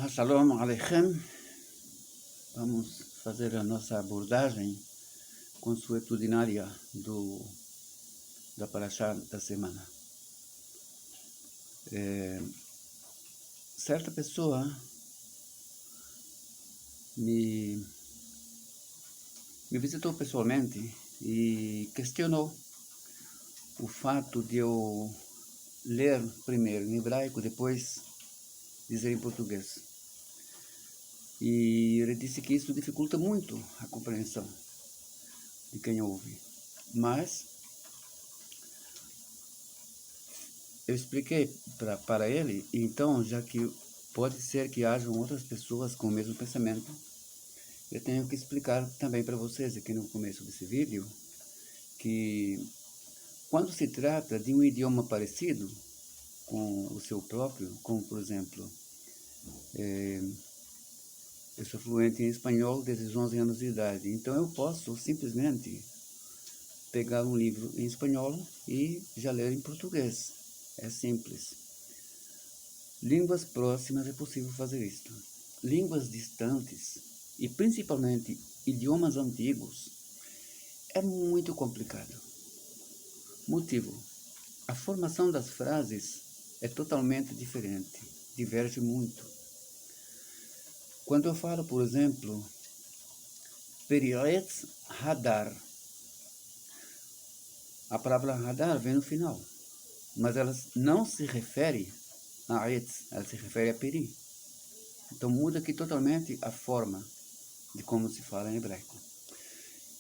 Shalom Aleichem. Vamos fazer a nossa abordagem consuetudinária da Parashá da semana. Certa pessoa me visitou pessoalmente e questionou o fato de eu ler primeiro em hebraico, depois dizer em português. E ele disse que isso dificulta muito a compreensão de quem ouve. Mas eu expliquei para ele, então, já que pode ser que hajam outras pessoas com o mesmo pensamento, eu tenho que explicar também para vocês aqui no começo desse vídeo, que quando se trata de um idioma parecido com o seu próprio, como por exemplo, eu sou fluente em espanhol desde os 11 anos de idade, então eu posso simplesmente pegar um livro em espanhol e já ler em português. É simples. Línguas próximas é possível fazer isto. Línguas distantes, e principalmente idiomas antigos, é muito complicado. Motivo: a formação das frases é totalmente diferente, diverge muito. Quando eu falo, por exemplo, Peretz Hadar, a palavra Hadar vem no final, mas ela não se refere a Etz, ela se refere a Peri. Então muda aqui totalmente a forma de como se fala em hebraico.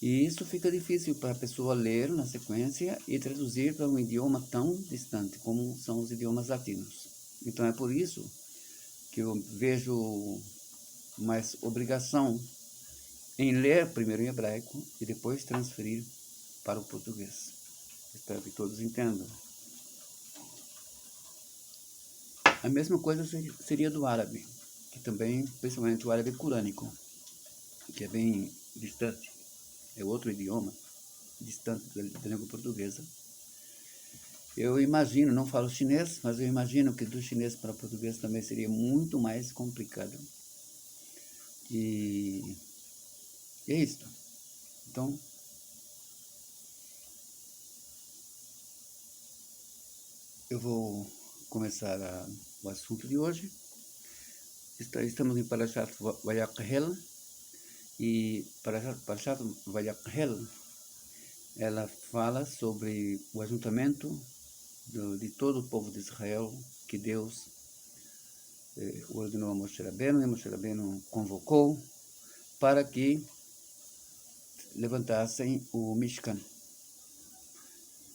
E isso fica difícil para a pessoa ler na sequência e traduzir para um idioma tão distante como são os idiomas latinos. Então é por isso que eu vejo mais obrigação em ler primeiro em hebraico e depois transferir para o português. Espero que todos entendam. A mesma coisa seria do árabe, que também, principalmente o árabe corânico, que é bem distante, é outro idioma, distante da língua portuguesa. Eu imagino, não falo chinês, mas eu imagino que do chinês para o português também seria muito mais complicado. E é isso. Então, eu vou começar o assunto de hoje. Estamos em Parashat Vayakhel, e Parashat Vayakhel, ela fala sobre o ajuntamento de todo o povo de Israel, que Deus ordenou a Moshe Rabbeinu, e Moshe Rabbeinu convocou para que levantassem o Mishkan.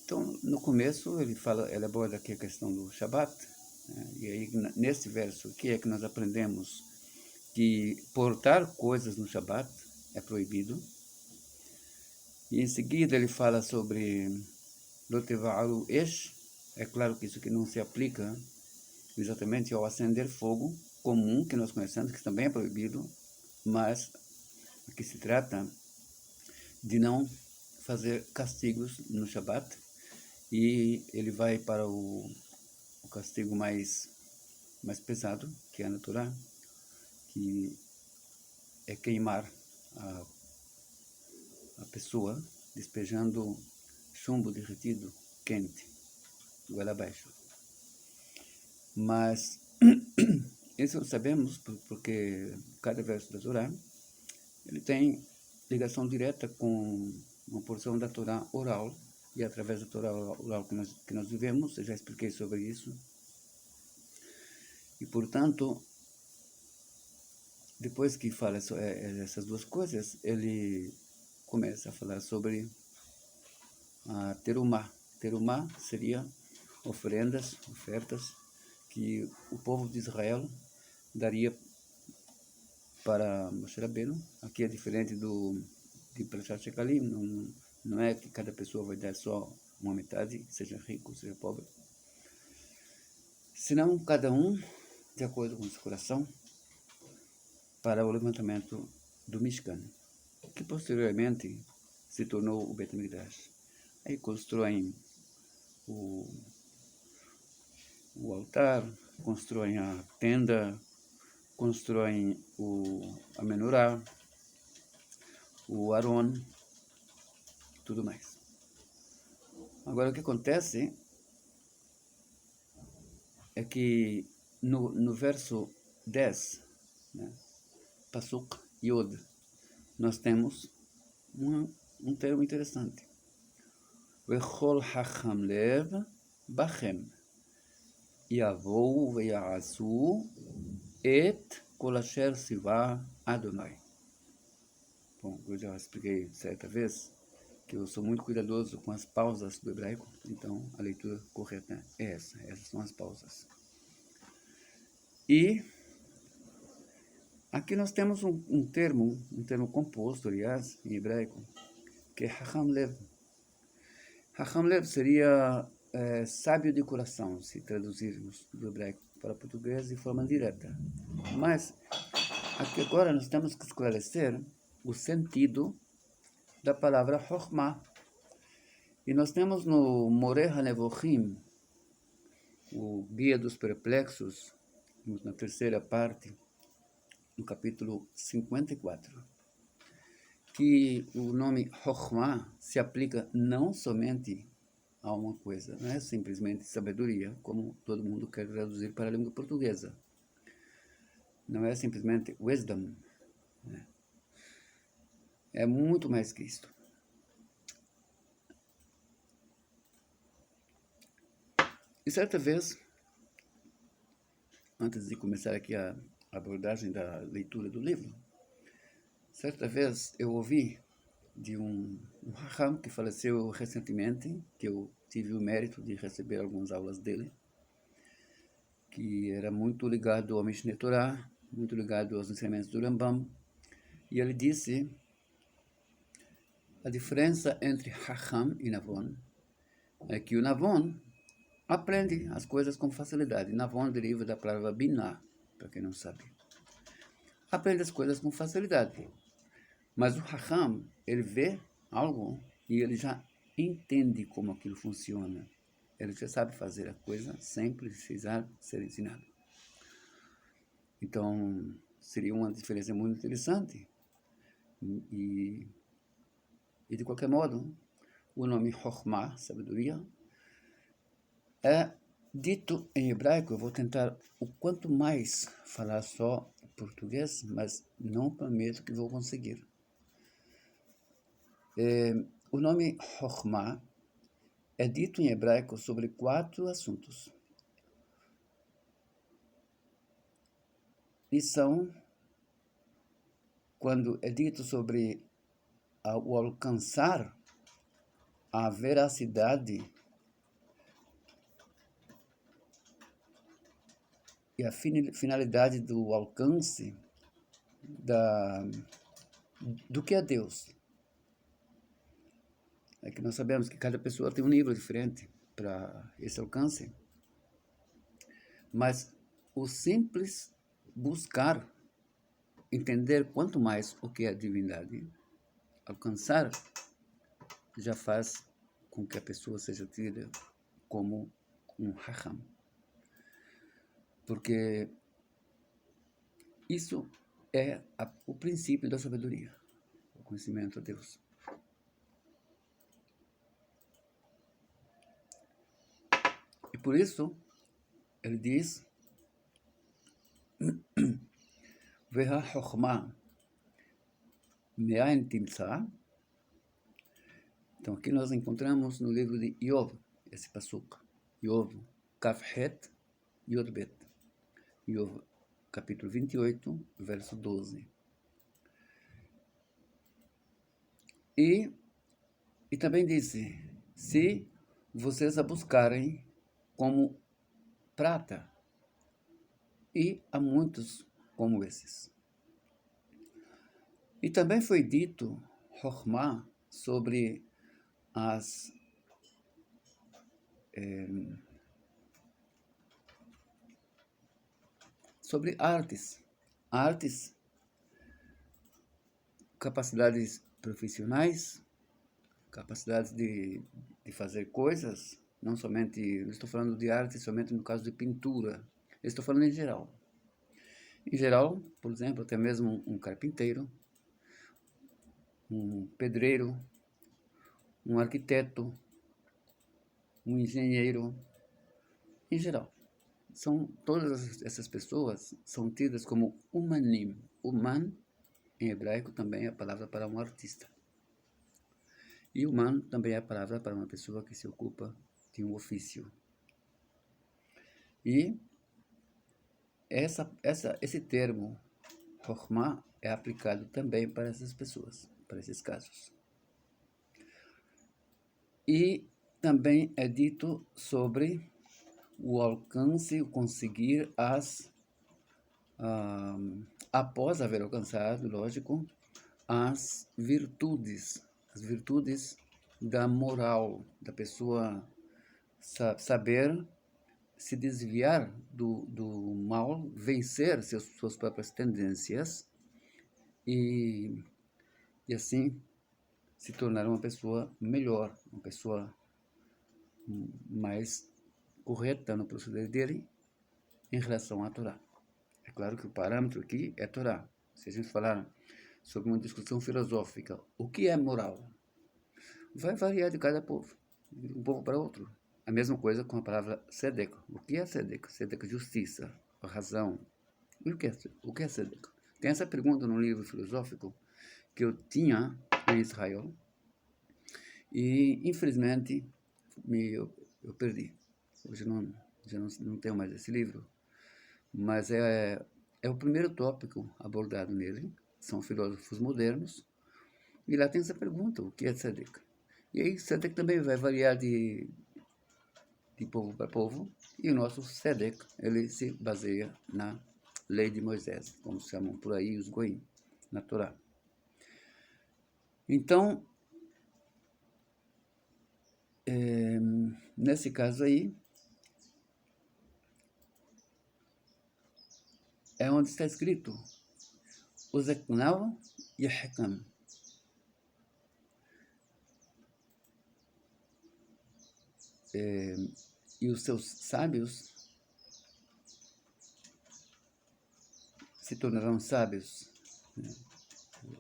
Então, no começo, ele aborda aqui a questão do Shabat, né? E aí, nesse verso aqui é que nós aprendemos que portar coisas no Shabat é proibido. E em seguida ele fala sobre Loteva'aru Esh. É claro que isso aqui não se aplica exatamente ao acender fogo comum que nós conhecemos, que também é proibido, mas aqui se trata de não fazer castigos no Shabat, e ele vai para o castigo mais pesado, que é a Torá, que é queimar a pessoa despejando chumbo derretido quente, goela abaixo. Mas isso sabemos porque cada verso da Torá ele tem ligação direta com uma porção da Torá oral, e através da Torá oral que nós vivemos. Eu já expliquei sobre isso. E, portanto, depois que fala essas duas coisas, ele começa a falar sobre a terumá. Terumá seria ofertas que o povo de Israel daria para Moshe Rabbeinu. Aqui é diferente de Parashat Shekalim, não é que cada pessoa vai dar só uma metade, seja rico, seja pobre. Senão, cada um, de acordo com o seu coração, para o levantamento do Mishkan, que posteriormente se tornou o Bet Mikdash. Aí constroem o altar, constroem a tenda, constroem a menorá, o Aron, tudo mais. Agora, o que acontece é que no verso 10, né, Pasuk Yod, nós temos um termo interessante. Vechol hacham lev bachem yavou veya'asu et kol asher sivá Adonai. Bom, eu já expliquei certa vez que eu sou muito cuidadoso com as pausas do hebraico, então a leitura correta é essa, essas são as pausas. E aqui nós temos um termo composto, aliás, em hebraico, que é hacham lev. Hacham lev seria sábio de coração, se traduzirmos do hebraico para português de forma direta. Mas aqui agora nós temos que esclarecer o sentido da palavra chokhmah. E nós temos no Moreh HaNevochim, o Guia dos Perplexos, na terceira parte, no capítulo 54, que o nome Chokhmah se aplica não somente a uma coisa, não é simplesmente sabedoria, como todo mundo quer traduzir para a língua portuguesa. Não é simplesmente wisdom, né? É muito mais que isto. E certa vez, antes de começar aqui a abordagem da leitura do livro, certa vez eu ouvi de um Raham que faleceu recentemente, que eu tive o mérito de receber algumas aulas dele, que era muito ligado ao Mishneh Torah, muito ligado aos ensinamentos do Rambam, e ele disse a diferença entre Raham e Navon é que o Navon aprende as coisas com facilidade. Navon deriva da palavra Binah, para quem não sabe. Aprende as coisas com facilidade. Mas o Raham, ele vê algo e ele já entende como aquilo funciona. Ele já sabe fazer a coisa sem precisar ser ensinado. Então, seria uma diferença muito interessante. E de qualquer modo, o nome Chokhmah, sabedoria, é dito em hebraico. Eu vou tentar o quanto mais falar só português, mas não prometo que vou conseguir. O nome Chokhmah é dito em hebraico sobre 4 assuntos. E são, quando é dito sobre o alcançar a veracidade e a finalidade do alcance do que é Deus. É que nós sabemos que cada pessoa tem um nível diferente para esse alcance. Mas o simples buscar entender quanto mais o que é a divindade, alcançar, já faz com que a pessoa seja tida como um Raham. Porque isso é o princípio da sabedoria, o conhecimento a Deus. E por isso, ele diz, Veha Chokhmah Me'ain Timtza. Então aqui nós encontramos no livro de Iov, esse pasuk, Iov, Kafhet, Yodbet. Iov, capítulo 28, verso 12. E também disse, se vocês a buscarem como prata, e há muitos como esses. E também foi dito, Chokhmah, sobre sobre artes, capacidades profissionais, capacidades de fazer coisas, não somente, não estou falando de arte somente no caso de pintura, eu estou falando em geral. Em geral, por exemplo, até mesmo um carpinteiro, um pedreiro, um arquiteto, um engenheiro, em geral. Todas essas pessoas são tidas como humanim. Human, em hebraico, também é a palavra para um artista. E human também é a palavra para uma pessoa que se ocupa de um ofício. E esse termo, Chokhmah, é aplicado também para essas pessoas, para esses casos. E também é dito sobre o alcance, o conseguir após haver alcançado, lógico, as virtudes da moral, da pessoa saber se desviar do mal, vencer suas próprias tendências e assim se tornar uma pessoa melhor, uma pessoa mais correta no proceder dele em relação à Torá. É claro que o parâmetro aqui é Torá. Se a gente falar sobre uma discussão filosófica, o que é moral? Vai variar de cada povo, de um povo para outro. A mesma coisa com a palavra tzedek. O que é tzedek? Tzedek é justiça, razão. E o que é tzedek? Tem essa pergunta no livro filosófico que eu tinha em Israel e, infelizmente, eu perdi. Hoje já não tenho mais esse livro, mas é o primeiro tópico abordado nele. São filósofos modernos, e lá tem essa pergunta, o que é tzedek? E aí tzedek também vai variar de povo para povo, e o nosso tzedek, ele se baseia na lei de Moisés, como se chamam por aí os goim, na Torá. Então, nesse caso aí, é onde está escrito o Zeknal e Hekam. E os seus sábios se tornarão sábios, né?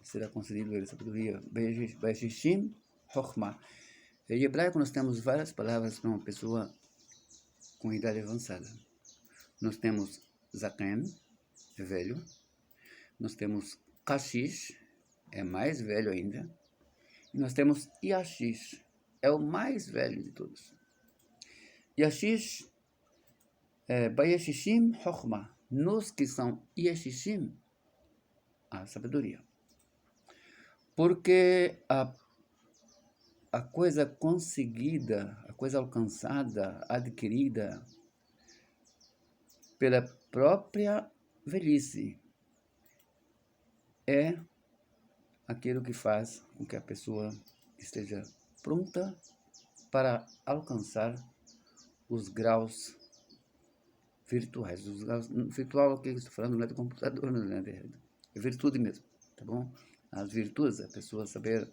Será concedido a ele sabedoria. Beishishim Chokhmah. Em hebraico nós temos várias palavras para uma pessoa com idade avançada. Nós temos Zaken, é velho. Nós temos Kashish, é mais velho ainda. E nós temos Yashish, é o mais velho de todos. Yashish é Bayeshishim Chokhmah. Nos que são Yeshishim, a sabedoria. Porque a coisa conseguida, a coisa alcançada, adquirida pela própria velhice, é aquilo que faz com que a pessoa esteja pronta para alcançar os graus virtuais. Os graus virtual, o que eu estou falando, não é do computador, não é é virtude mesmo, tá bom? As virtudes, a pessoa saber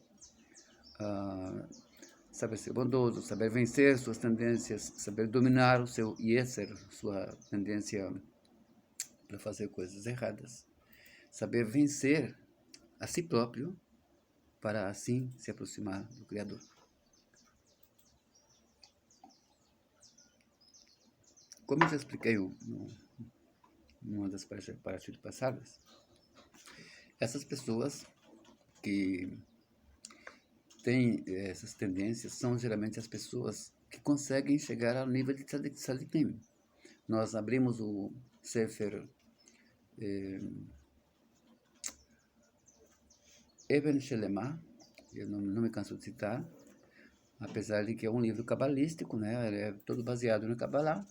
ser bondoso, saber vencer suas tendências, saber dominar o seu yetzer, sua tendência para fazer coisas erradas, saber vencer a si próprio para assim se aproximar do Criador. Como eu já expliquei numa das partes passadas, essas pessoas que têm essas tendências são geralmente as pessoas que conseguem chegar ao nível de tzadikim. Nós abrimos o Sefer Eben Shelemah, eu não me canso de citar, apesar de que é um livro cabalístico, né? Ele é todo baseado no Kabbalah,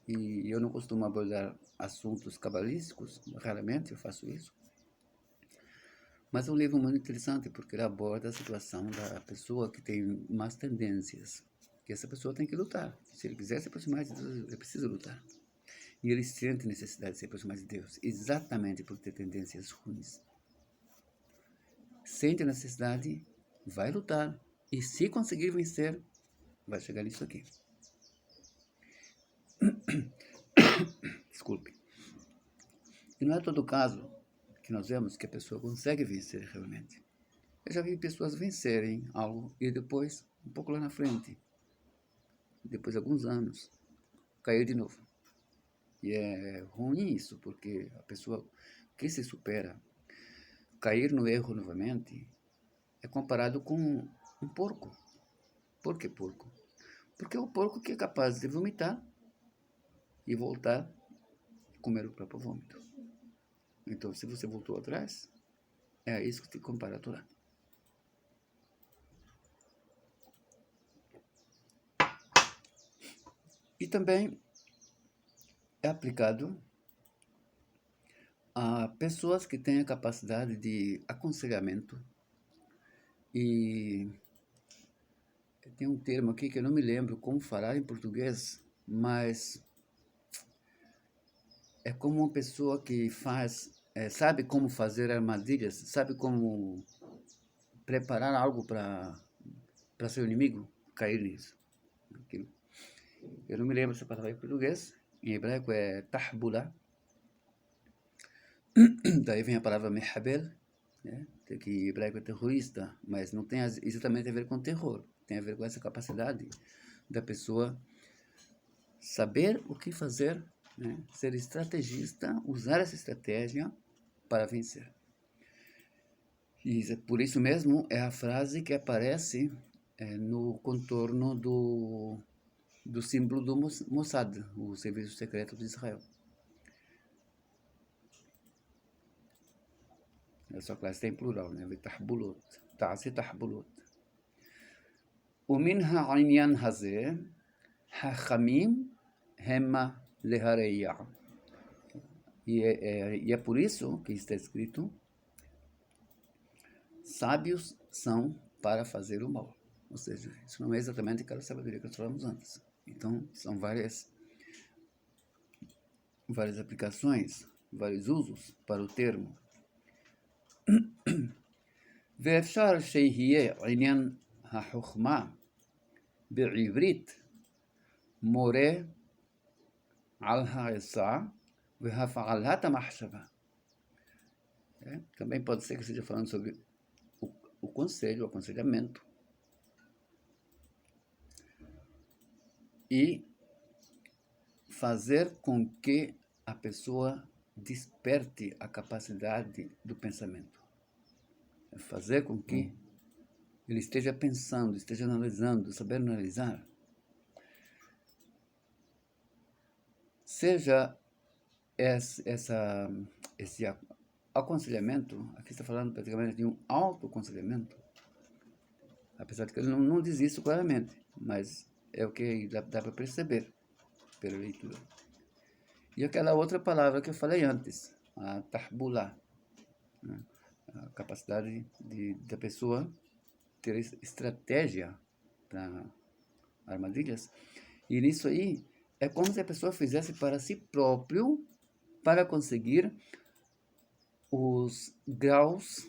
e eu não costumo abordar assuntos cabalísticos, raramente eu faço isso. Mas é um livro muito interessante, porque ele aborda a situação da pessoa que tem más tendências, que essa pessoa tem que lutar. Se ele quiser se aproximar de Deus, ele precisa lutar. E ele sente necessidade de se aproximar de Deus, exatamente por ter tendências ruins. Sente a necessidade, vai lutar, e se conseguir vencer, vai chegar nisso aqui. Desculpe. E não é todo caso que nós vemos que a pessoa consegue vencer realmente. Eu já vi pessoas vencerem algo e depois, um pouco lá na frente, depois de alguns anos, cair de novo. E é ruim isso, porque a pessoa que se supera, cair no erro novamente, é comparado com um porco. Por que porco? Porque é o porco que é capaz de vomitar e voltar a comer o próprio vômito. Então, se você voltou atrás, é isso que te compara a Torá. E também é aplicado a pessoas que têm a capacidade de aconselhamento. E tem um termo aqui que eu não me lembro como falar em português, mas é como uma pessoa que sabe como fazer armadilhas, sabe como preparar algo para seu inimigo cair nisso. Aquilo. Eu não me lembro essa palavra em português, em hebraico é tahbula. Daí vem a palavra mehabel, né? Que em hebraico é terrorista, mas não tem exatamente a ver com terror, tem a ver com essa capacidade da pessoa saber o que fazer, né? Ser estrategista, usar essa estratégia para vencer. E por isso mesmo é a frase que aparece no contorno do símbolo do Mossad, o Serviço Secreto de Israel. Essa classe tem plural, né? Tahbulot, Ta'asi Tahbulot. ומן העניין הזה, חכמים המה להרע. E é por isso que está escrito, sábios são para fazer o mal. Ou seja, isso não é exatamente aquela sabedoria que nós falamos antes. Então, são várias aplicações, vários usos para o termo. ואפשר שיהיה עניין החוכמה בעברית מורה על העצה והפעלת המחשבה. Também pode ser que esteja falando sobre o conselho, o aconselhamento. E fazer com que a pessoa desperte a capacidade do pensamento. Fazer com que ele esteja pensando, esteja analisando, saber analisar. Seja esse aconselhamento, aqui está falando praticamente de um autoaconselhamento, apesar de que ele não diz isso claramente, mas é o que dá para perceber pela leitura. E aquela outra palavra que eu falei antes, a tahbula, né? A capacidade da pessoa ter estratégia para armadilhas. E nisso aí, é como se a pessoa fizesse para si próprio, para conseguir os graus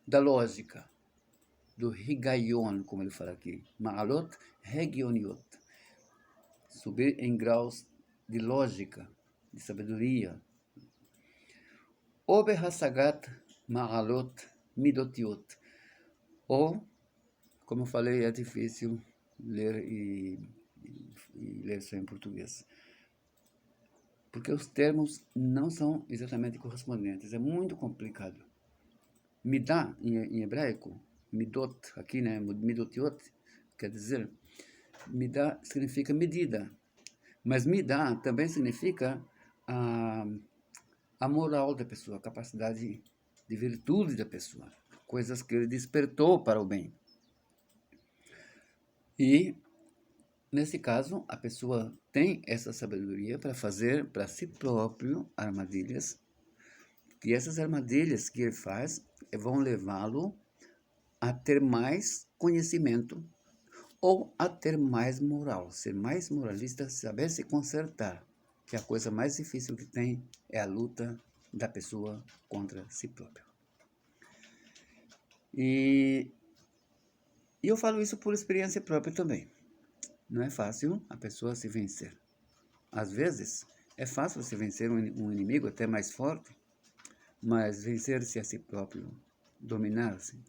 da lógica, do higayon, como ele fala aqui, ma'alot hegioniot, subir em graus de lógica, de sabedoria. Ober hasagat ma'alot midotiot. Ou, como eu falei, é difícil ler e ler só em português, porque os termos não são exatamente correspondentes, é muito complicado. Midá, em hebraico, midot, aqui, né, midotiot, quer dizer, midá significa medida, mas midá também significa a moral da pessoa, a capacidade de virtude da pessoa, coisas que ele despertou para o bem. E, nesse caso, a pessoa tem essa sabedoria para fazer para si próprio armadilhas, e essas armadilhas que ele faz vão levá-lo a ter mais conhecimento ou a ter mais moral, ser mais moralista, saber se consertar, que a coisa mais difícil que tem é a luta da pessoa contra si própria. E eu falo isso por experiência própria também. Não é fácil a pessoa se vencer. Às vezes, É fácil você vencer um inimigo até mais forte, mas vencer-se a si próprio, dominar-se,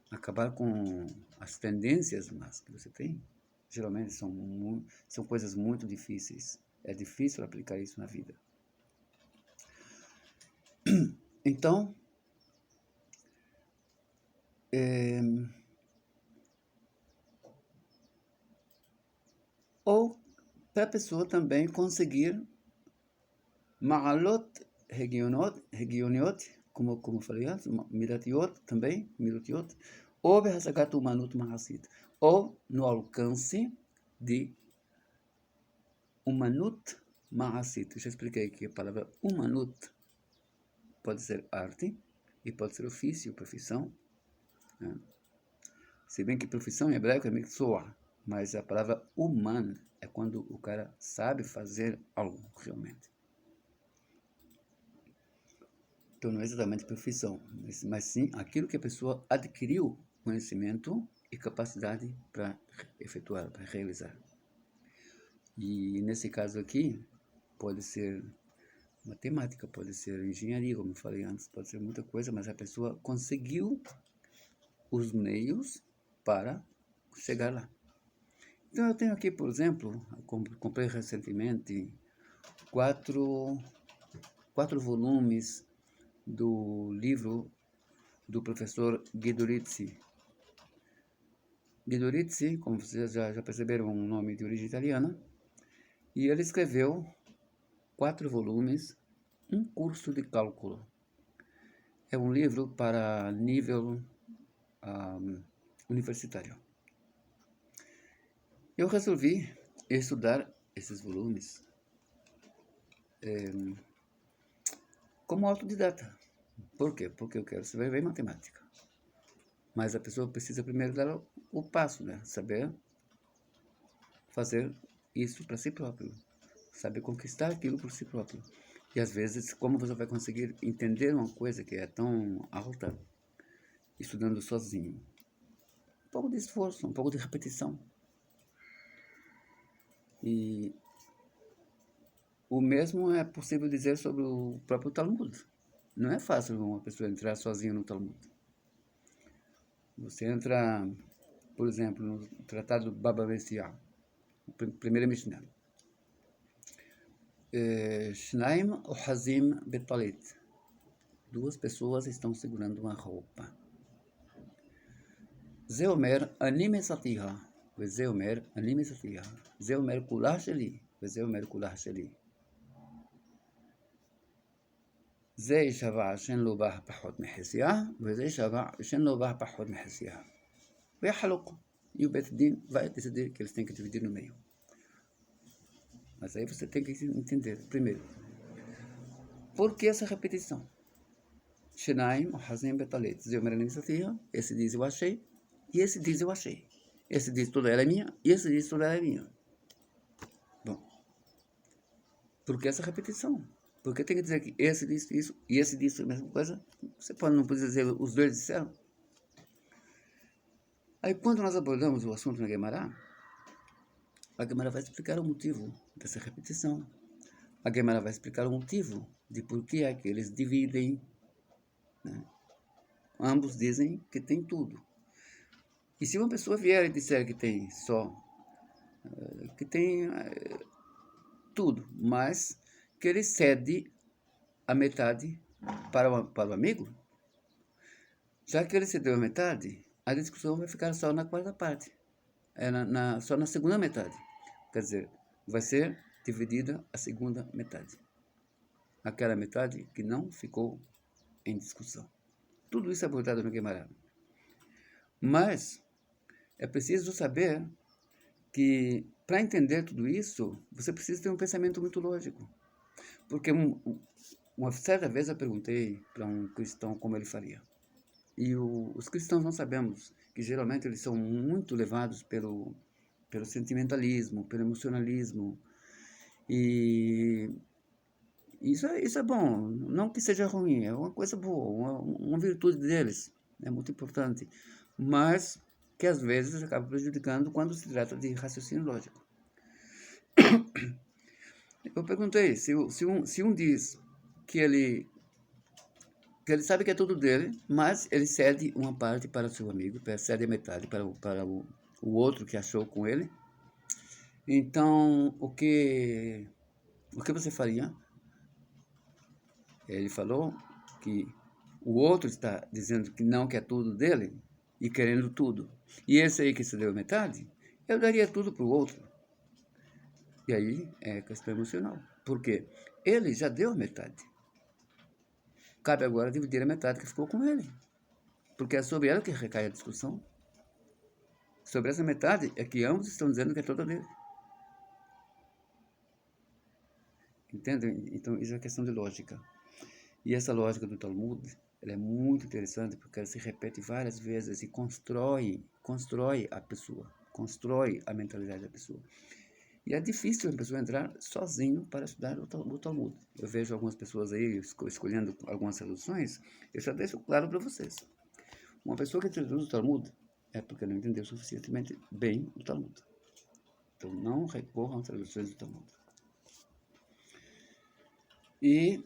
acabar com as tendências más que você tem, geralmente são coisas muito difíceis. É difícil aplicar isso na vida. Então, ou para a pessoa também conseguir ma'alot regioniot, como falei antes, miratiot também, mirutiot, ou behasagat umanut mahasit, ou no alcance de umanut mahasit. Eu já expliquei que a palavra umanut pode ser arte e pode ser ofício, profissão, né? Se bem que profissão em hebraico é miktsua, mas a palavra uman é quando o cara sabe fazer algo realmente. Então não é exatamente profissão, mas sim aquilo que a pessoa adquiriu conhecimento e capacidade para efetuar, para realizar. E nesse caso aqui, pode ser matemática, pode ser engenharia, como eu falei antes, pode ser muita coisa, mas a pessoa conseguiu os meios para chegar lá. Então eu tenho aqui, por exemplo, comprei recentemente quatro volumes do livro do professor Guido Rizzi. Guido Rizzi, como vocês já perceberam, é um nome de origem italiana, e ele escreveu 4 volumes, um curso de cálculo. É um livro para nível universitário. Eu resolvi estudar esses volumes como autodidata. Por quê? Porque eu quero saber bem matemática. Mas a pessoa precisa primeiro dar o passo, né? Saber fazer isso para si próprio. Saber conquistar aquilo por si próprio. E às vezes, como você vai conseguir entender uma coisa que é tão alta, estudando sozinho? Um pouco de esforço, um pouco de repetição. E o mesmo é possível dizer sobre o próprio Talmud. Não é fácil uma pessoa entrar sozinha no Talmud. Você entra, por exemplo, no Tratado Baba Messiah, primeira Mishnah. Shnaim Ohazim Betalit. 2 pessoas estão segurando uma roupa. Ze omer ani mesatiha, וזה אומר אני מסתירה. זה אומר כולה שלי, וזה אומר כולה שלי. זה שווה שאין לו בה פחות מחציה, וזה שווה שאין לו בה פחות מחציה. ויחלוק. E o Beit Din vai decidir que eles têm que dividir no meio. Mas aí você tem que entender, primeiro, por que essa repetição? Shinaim, Hazim, Betalet. Ze omer ani mesatiha, esse diz eu achei, e esse diz eu achei. Esse diz toda ela é minha, e esse diz toda ela é minha. Bom, por que essa repetição? Porque tem que dizer que esse disse isso, e esse disse a mesma coisa? Você não pode dizer os dois disseram? Aí quando nós abordamos o assunto na Guemará, a Guemará vai explicar o motivo dessa repetição. A Guemará vai explicar o motivo de por que é que eles dividem, né? Ambos dizem que tem tudo. E se uma pessoa vier e disser que tem só, que tem tudo, mas que ele cede a metade para o amigo, já que ele cedeu a metade, a discussão vai ficar só na quarta parte, só na segunda metade. Quer dizer, vai ser dividida a segunda metade. Aquela metade que não ficou em discussão. Tudo isso é abordado no Guemará. Mas é preciso saber que, para entender tudo isso, você precisa ter um pensamento muito lógico. Porque uma certa vez eu perguntei para um cristão como ele faria. E os cristãos, nós sabemos que geralmente eles são muito levados pelo sentimentalismo, pelo emocionalismo. E isso é bom, não que seja ruim, é uma coisa boa, uma virtude deles, é muito importante. Mas que às vezes acaba prejudicando quando se trata de raciocínio lógico. Eu perguntei se um diz que ele, que ele sabe que é tudo dele, mas ele cede uma parte para o seu amigo, cede a metade o outro que achou com ele. Então, o que você faria? Ele falou que o outro está dizendo que não quer tudo dele e querendo tudo. E esse aí que se deu metade, eu daria tudo para o outro. E aí é questão emocional. Por quê? Ele já deu a metade. Cabe agora dividir a metade que ficou com ele. Porque é sobre ela que recai a discussão. Sobre essa metade é que ambos estão dizendo que é toda dele. Entendem? Então isso é questão de lógica. E essa lógica do Talmud, ela é muito interessante porque ela se repete várias vezes e constrói a pessoa, constrói a mentalidade da pessoa. E é difícil a pessoa entrar sozinho para estudar o Talmud. Eu vejo algumas pessoas aí escolhendo algumas soluções, eu já deixo claro para vocês. Uma pessoa que traduz o Talmud é porque não entendeu suficientemente bem o Talmud. Então não recorram às traduções do Talmud. E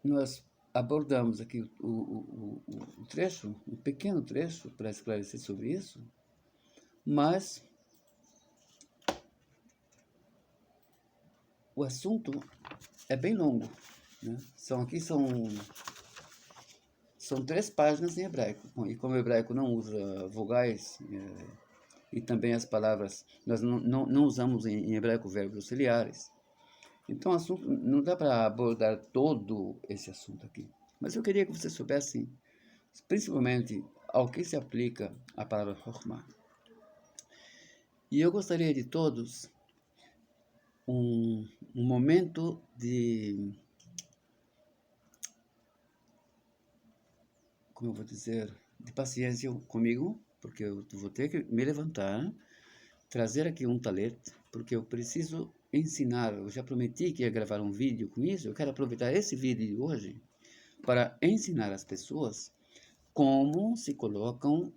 nós abordamos aqui o trecho, um pequeno trecho para esclarecer sobre isso, mas o assunto é bem longo, né? São 3 páginas em hebraico, e como o hebraico não usa vogais, e também as palavras, nós não usamos em hebraico verbos auxiliares, então o assunto, não dá para abordar todo esse assunto aqui. Mas eu queria que vocês soubessem, principalmente, ao que se aplica a palavra Chokhmah. E eu gostaria de todos um momento de, como eu vou dizer, de paciência comigo, porque eu vou ter que me levantar, trazer aqui um talete, porque eu preciso ensinar. Eu já prometi que ia gravar um vídeo com isso, eu quero aproveitar esse vídeo de hoje para ensinar as pessoas como se colocam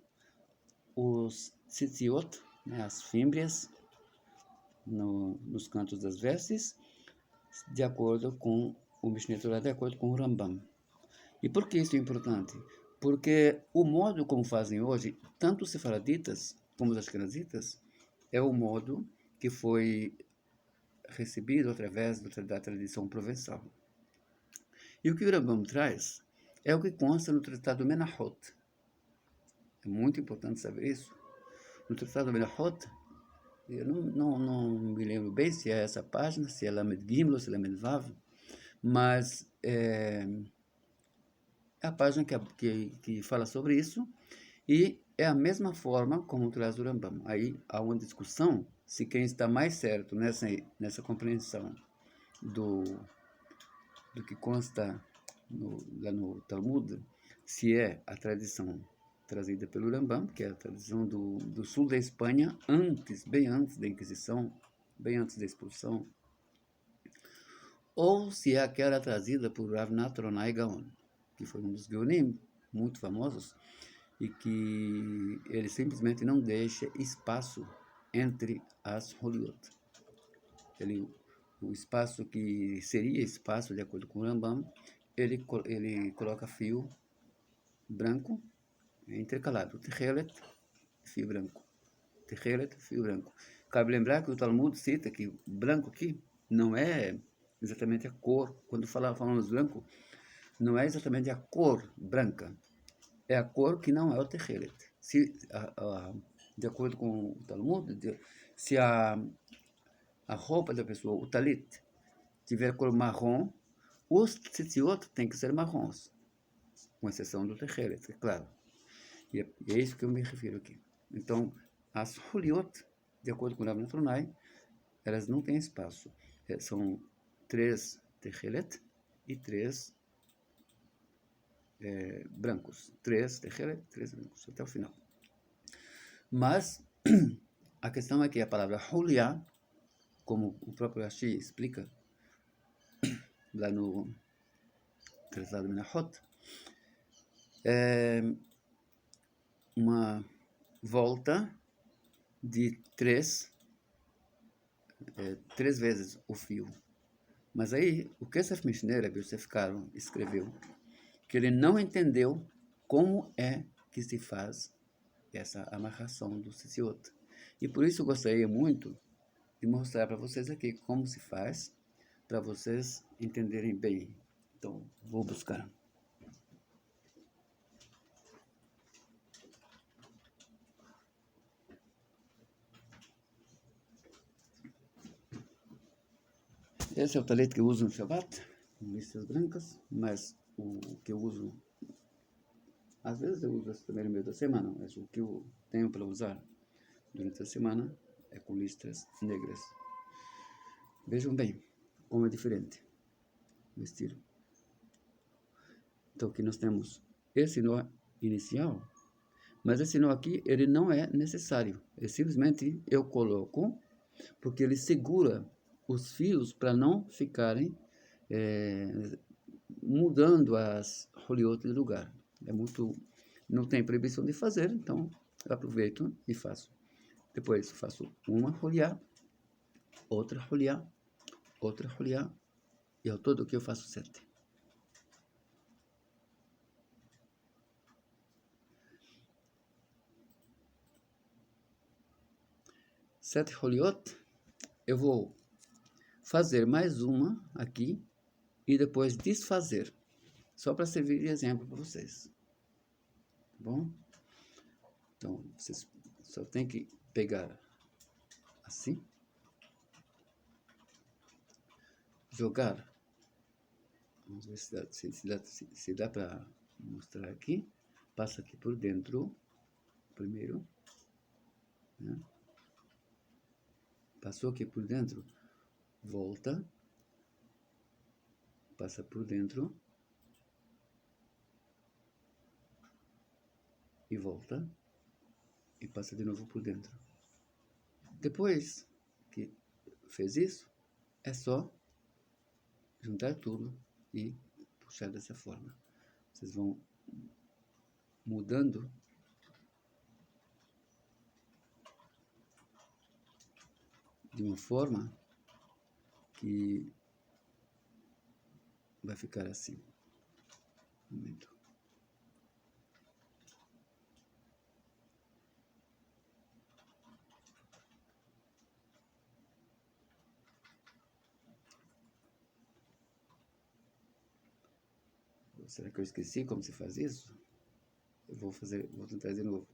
os tzitziot, né, as fímbrias, nos cantos das vestes, de acordo com o Mishneh Torah, de acordo com o Rambam. E por que isso é importante? Porque o modo como fazem hoje, tanto os sefaraditas como os ashkenazitas, é o modo que foi recebido através da tradição provençal. E o que o Rambam traz é o que consta no Tratado Menachot. É muito importante saber isso. No Tratado Menachot, eu não me lembro bem se é essa página, se é Lamed Gimel ou se é Lamed Vav, mas é a página que fala sobre isso, e é a mesma forma como traz o Rambam. Aí há uma discussão se quem está mais certo nessa compreensão do que consta lá no Talmud, se é a tradição trazida pelo Rambam, que é a tradição do sul da Espanha, bem antes da Inquisição, bem antes da expulsão, ou se é aquela trazida por Rav Natronai Gaon, que foi um dos Geonim muito famosos, e que ele simplesmente não deixa espaço entre as Holiot. O espaço que seria espaço, de acordo com o Rambam, ele coloca fio branco intercalado, techelet, fio branco, techelet, fio branco. Cabe lembrar que o Talmud cita que branco aqui não é exatamente a cor, quando falamos branco, não é exatamente a cor branca, é a cor que não é o techelet. De acordo com o Talmud, se a roupa da pessoa, o talit, tiver cor marrom, os tzitziot têm que ser marrons, com exceção do techelet, é claro. E é isso que eu me refiro aqui. Então, as huliot, de acordo com o Rav Natronai, elas não têm espaço. São 3 techelet e 3 brancos. 3 techelet, 3 brancos, até o final. Mas, a questão é que a palavra huliá, como o próprio Rashi explica, lá no Tratado Menachot, uma volta de três vezes o fio. Mas aí, o Kesef Mishneh, Rabbi Yosef Karo, escreveu que ele não entendeu como é que se faz essa amarração do Sisiot. E por isso eu gostaria muito de mostrar para vocês aqui como se faz, para vocês entenderem bem. Então, vou buscar. Esse é o talete que eu uso no Shabbat, com listas brancas, mas o que eu uso, às vezes eu uso esse também no meio da semana, mas o que eu tenho para usar durante a semana é com listras negras. Vejam bem como é diferente o estilo. Então aqui nós temos esse nó inicial, mas esse nó aqui ele não é necessário. É simplesmente eu coloco porque ele segura os fios para não ficarem mudando as roliotas de lugar. É muito, não tem proibição de fazer, então eu aproveito e faço. Depois faço uma roliá, outra roliá, outra roliá, e ao todo que eu faço 7. Sete roliot, eu vou fazer mais uma aqui e depois desfazer, só para servir de exemplo para vocês. Tá bom? Então, vocês só tem que pegar assim, jogar, vamos ver se dá para mostrar aqui, passa aqui por dentro, primeiro, né? Passou aqui por dentro, volta, passa por dentro, e volta, e passa de novo por dentro. Depois que fez isso, é só juntar tudo e puxar dessa forma. Vocês vão mudando de uma forma que vai ficar assim. Um momento. Será que eu esqueci como se faz isso? Eu vou tentar de novo.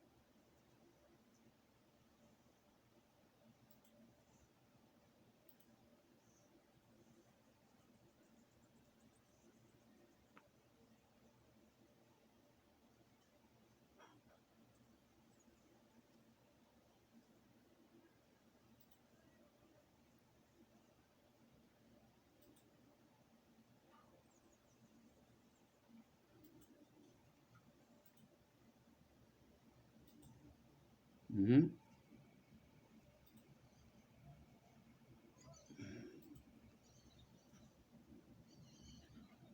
Uhum.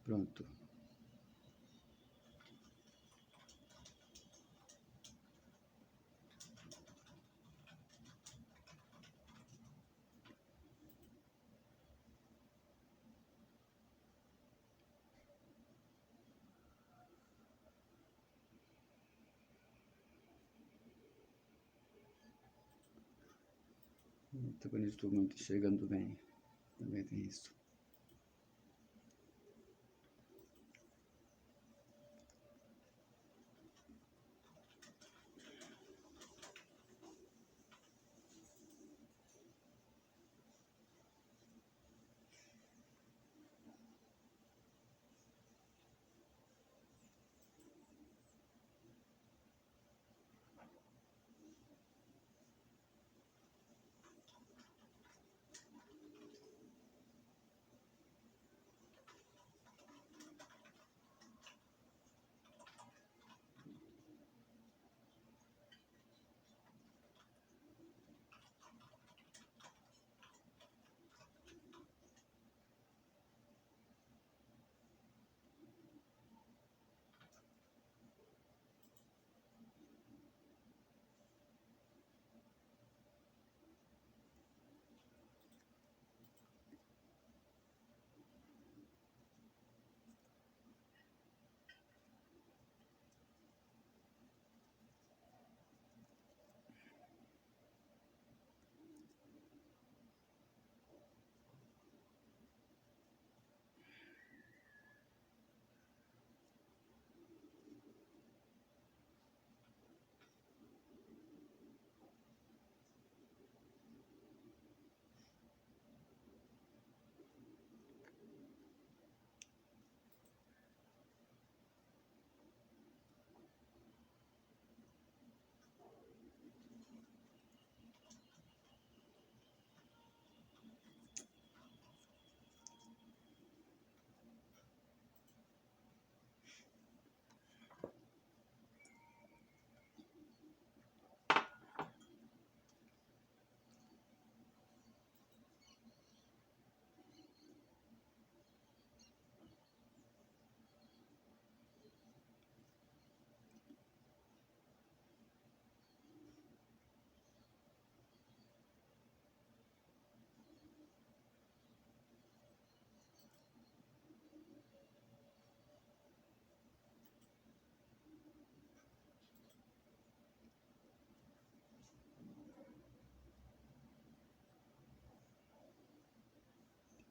Pronto. Também não estou muito chegando bem. Também tem isso.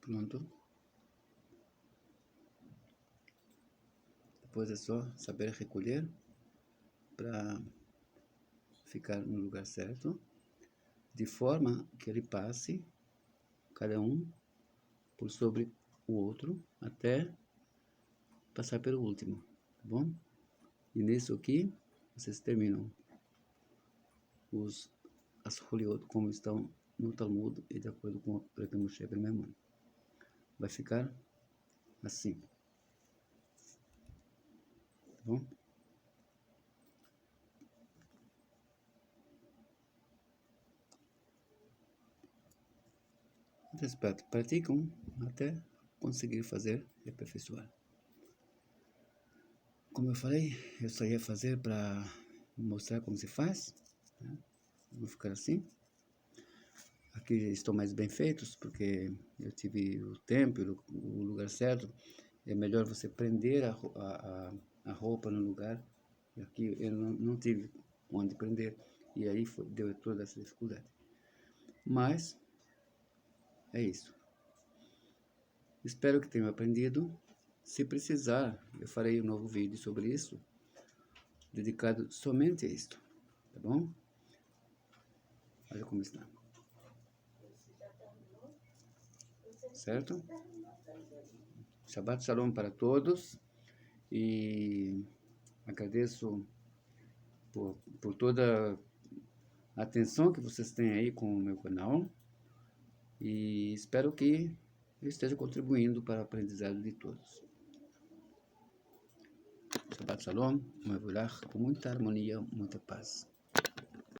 Pronto. Depois é só saber recolher para ficar no lugar certo, de forma que ele passe cada um por sobre o outro até passar pelo último, tá bom? E nisso aqui vocês terminam as folhas como estão no Talmud e de acordo com o Rebbe Moshe Ben Maimon. Vai ficar assim, tá bom? Vocês praticam até conseguir fazer e aperfeiçoar. Como eu falei, eu só ia fazer para mostrar como se faz, né? Vou ficar assim. Aqui estão mais bem feitos, porque eu tive o tempo, o lugar certo. É melhor você prender a roupa no lugar. E aqui eu não tive onde prender, e aí deu toda essa dificuldade. Mas, é isso. Espero que tenham aprendido. Se precisar, eu farei um novo vídeo sobre isso, dedicado somente a isto, tá bom? Olha como está. Certo? Shabbat Shalom para todos e agradeço por toda a atenção que vocês têm aí com o meu canal e espero que eu esteja contribuindo para o aprendizado de todos. Shabbat Shalom, com muita harmonia, muita paz.